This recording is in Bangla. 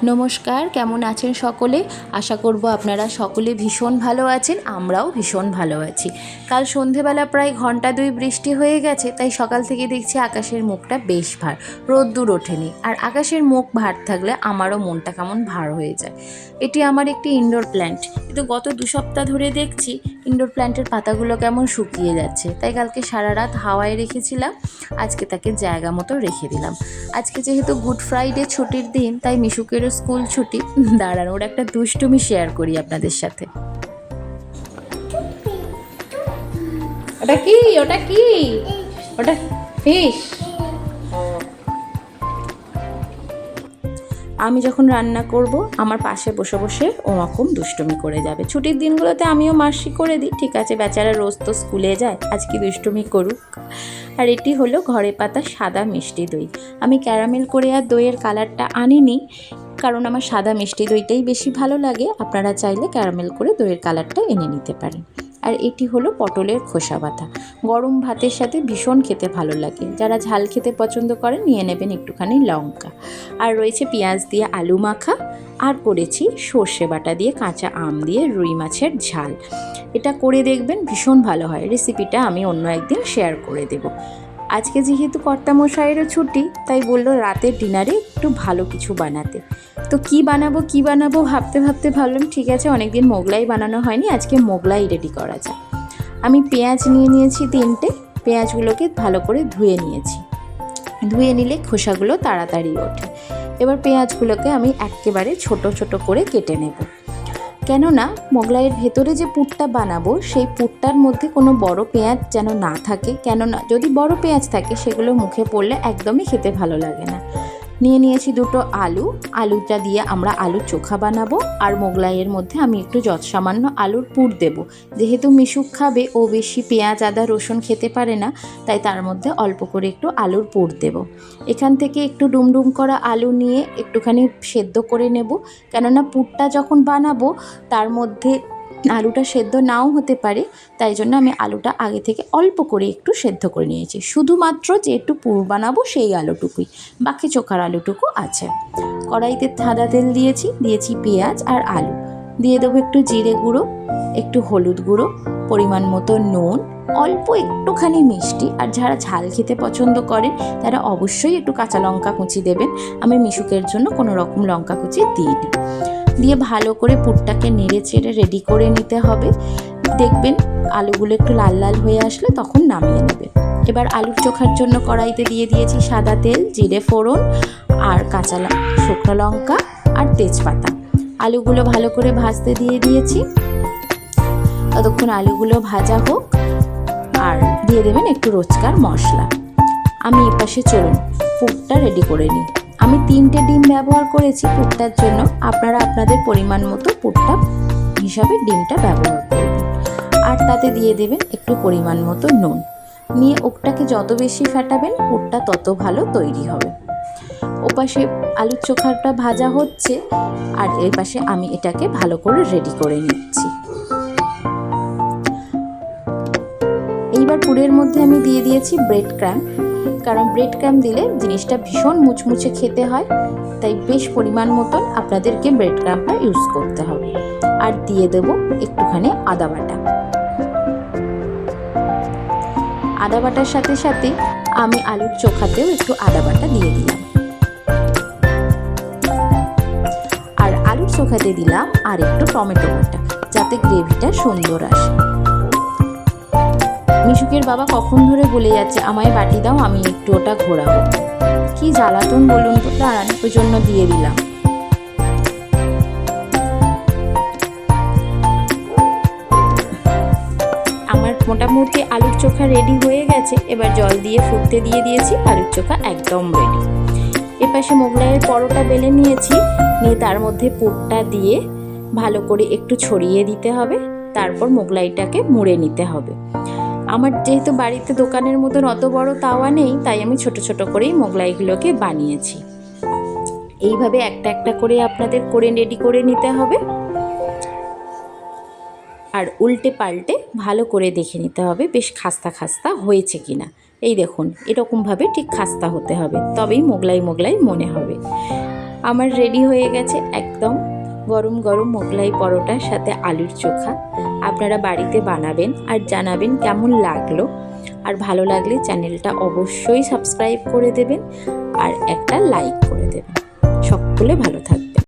নমস্কার, কেমন আছেন সকলে? আশা করব আপনারা সকলে ভীষণ ভালো আছেন। আমরাও ভীষণ ভালো আছি। কাল সন্ধেবেলা প্রায় ঘন্টা ২ বৃষ্টি হয়ে গেছে, তাই সকাল থেকে দেখছি আকাশের মুখটা বেশ ভার, রোদ্দুর ওঠেনি। আর আকাশের মুখ ভার থাকলে আমারও মনটা কেমন ভার হয়ে যায়। এটি আমার একটি ইনডোর প্ল্যান্ট, কিন্তু গত ২ সপ্তাহ ধরে দেখছি ইনডোর প্ল্যান্টের পাতাগুলো কেমন শুকিয়ে যাচ্ছে। তাই কালকে সারা রাত হাওয়ায় রেখেছিলাম, আজকে তাকে জায়গা মতো রেখে দিলাম। আজকে যেহেতু গুড ফ্রাইডে ছুটির দিন, তাই মিশুকেরও স্কুল ছুটি। দাঁড়ান, ওর একটা দুষ্টুমি শেয়ার করি আপনাদের সাথে। ওটা কি? ওটা কি? ওটা ফিশ। আমি যখন রান্না করব, আমার পাশে বসে বসে ওরকম দুষ্টুমি করে যাবে। ছুটির দিনগুলোতে আমিও মাসি করে দিই, ঠিক আছে, বেচারা রোজ তো স্কুলে যায়, আজকে দুষ্টুমি করুক। আর এটি হলো ঘরে পাতা সাদা মিষ্টি দই। আমি ক্যারামেল করে আর দইয়ের কালারটা আনিনি, কারণ আমার সাদা মিষ্টি দইটাই বেশি ভালো লাগে। আপনারা চাইলে ক্যারামেল করে দইয়ের কালারটা এনে নিতে পারেন। আর এটি হলো পটলের খোসা বাটা। গরম ভাতের সাথে ভীষণ খেতে ভালো লাগে। যারা ঝাল খেতে পছন্দ করেন নিয়ে নেবেন একটুখানি লঙ্কা। আর রয়েছে পেঁয়াজ দিয়ে আলু মাখা, আর করেছি সর্ষে বাটা দিয়ে কাঁচা আম দিয়ে রুই মাছের ঝাল। এটা করে দেখবেন, ভীষণ ভালো হয়। রেসিপিটা আমি অন্য একদিন শেয়ার করে দেব। আজকে যেহেতু কর্তামশাইয়েরও ছুটি, তাই বললো রাতের ডিনারে একটু ভালো কিছু বানাতে। তো কি বানাবো ভাবতে ভাবতে ভাবলাম ঠিক আছে, অনেকদিন মোগলাই বানানো হয়নি, আজকে মোগলাই রেডি করা যায়। আমি পেঁয়াজ নিয়ে নিয়েছি 3টে। পেঁয়াজগুলোকে ভালো করে ধুয়ে নিয়েছি। ধুয়ে নিলে খোসাগুলো তাড়াতাড়ি ওঠে। এবার পেঁয়াজগুলোকে আমি একেবারে ছোট ছোট করে কেটে নেব, কেননা মোগলাইয়ের ভেতরে যে পুরটা বানাবো সেই পুরটার মধ্যে কোনো বড় পেঁয়াজ যেন না থাকে। কেননা যদি বড় পেঁয়াজ থাকে সেগুলো মুখে পড়লে একদমই খেতে ভালো লাগে না। নিয়ে নিয়েছি 2টো আলু। আলুটা দিয়ে আমরা আলুর চোখা বানাবো। আর মোগলাইয়ের মধ্যে আমি একটু সামান্য আলুর পুর দেব। যেহেতু মিশুক খাবে, ও বেশি পেঁয়াজ আদা রসুন খেতে পারে না, তাই তার মধ্যে অল্প করে একটু আলুর পুর দেব। এখান থেকে একটু ডুমডুম করা আলু নিয়ে একটুখানি সেদ্ধ করে নেব, কেননা পুরটা যখন বানাবো তার মধ্যে আলুটা সেদ্ধ নাও হতে পারে। তাই জন্য আমি আলুটা আগে থেকে অল্প করে একটু সেদ্ধ করে নিয়েছি। শুধুমাত্র যে একটু পুর বানাবো সেই আলুটুকুই, বাকি চোখার আলুটুকু আছে। কড়াইতে সাদা তেল দিয়েছি পেঁয়াজ আর আলু। দিয়ে দেবো একটু জিরে গুঁড়ো, একটু হলুদ গুঁড়ো, পরিমাণ মতো নুন, অল্প একটুখানি মিষ্টি। আর যারা ঝাল খেতে পছন্দ করেন তারা অবশ্যই একটু কাঁচা লঙ্কা কুচি দেবেন। আমি মিশুকের জন্য কোনো রকম লঙ্কা কুচি দিইনি। দিয়ে ভালো করে পুরটাকে নেড়ে চেড়ে রেডি করে নিতে হবে। দেখবেন আলুগুলো একটু লাল লাল হয়ে আসলে তখন নামিয়ে নেবে। এবার আলুর চোখার জন্য কড়াইতে দিয়ে দিয়েছি সাদা তেল, জিরে ফোড়ন আর কাঁচা শুকনো লঙ্কা আর তেজপাতা। আলুগুলো ভালো করে ভাজতে দিয়ে দিয়েছি। ততক্ষণ আলুগুলো ভাজা হোক। আর দিয়ে দেবেন একটু রোজকার মশলা। আমি এপাশে চলুন পুরটা রেডি করে নিই। আমি 3টে ডিম ব্যবহার করেছি পুরটার জন্য। আপনারা আপনাদের পরিমাণ মতো পুরটা হিসাবে ডিমটা ব্যবহার করবেন। আর তাতে দিয়ে দেবেন একটু পরিমাণ মতো নুন। নিয়ে ওটাকে যত বেশি ফাটাবেন পুরটা তত ভালো তৈরি হবে। ওপাশে আলুর চোখাটা ভাজা হচ্ছে, আর এর পাশে আমি এটাকে ভালো করে রেডি করে নিচ্ছি। এইবার পুরের মধ্যে আমি দিয়ে দিয়েছি ব্রেড ক্রাম্ব, কারণ ব্রেড ক্রাম্ব দিলে জিনিসটা ভীষণ মুচমুচে খেতে হয়। তাই বেশ পরিমাণ মতন আপনাদেরকে ব্রেড ক্রাম্বটা ইউজ করতে হবে। আর দিয়ে দেবো একটুখানি আদা বাটা। আদা বাটার সাথে সাথে আমি আলুর চোখাতেও একটু আদা বাটা দিয়ে দিলাম। আর আলুর চোখাতে দিলাম আর একটু টমেটো বাটা, যাতে গ্রেভিটা সুন্দর আসে। মিশুকের বাবা কখন ধরে বলে যাচ্ছে আমায় বাটি দাও, আমি একটু ওটা ঘোরাবো। কি জ্বালাতন বলুন তো, দাঁড়ান, ওই জন্য দিয়ে দিলাম। আমার মোটামুটি আলুর চোখা রেডি হয়ে গেছে। এবার জল দিয়ে ফুটতে দিয়ে দিয়েছি। আলুর চোখা একদম রেডি। এপাশে মোগলাইয়ের পরোটা বেলে নিয়েছি। নিয়ে তার মধ্যে পুরটা দিয়ে ভালো করে একটু ছড়িয়ে দিতে হবে। তারপর মোগলাইটাকে মুড়ে নিতে হবে। আমার যেহেতু বাড়িতে দোকানের মতন অত বড় তাওয়া নেই, তাই আমি ছোট ছোট করেই মোগলাইগুলোকে বানিয়েছি। এইভাবে একটা একটা করে আপনাদের করে রেডি করে নিতে হবে। আর উল্টে পাল্টে ভালো করে দেখে নিতে হবে বেশ খাস্তা খাস্তা হয়েছে কিনা। এই দেখুন, এরকমভাবে ঠিক খাস্তা হতে হবে, তবেই মোগলাই মোগলাই মনে হবে। আমার রেডি হয়ে গেছে একদম গরম গরম মোগলাই পরোটার সাথে আলুর চোখা। আপনারা বাড়িতে বানাবেন আর জানাবেন কেমন লাগলো। আর ভালো লাগলে চ্যানেলটা অবশ্যই সাবস্ক্রাইব করে দেবেন আর একটা লাইক করে দেবেন। সকলে ভালো থাকবেন।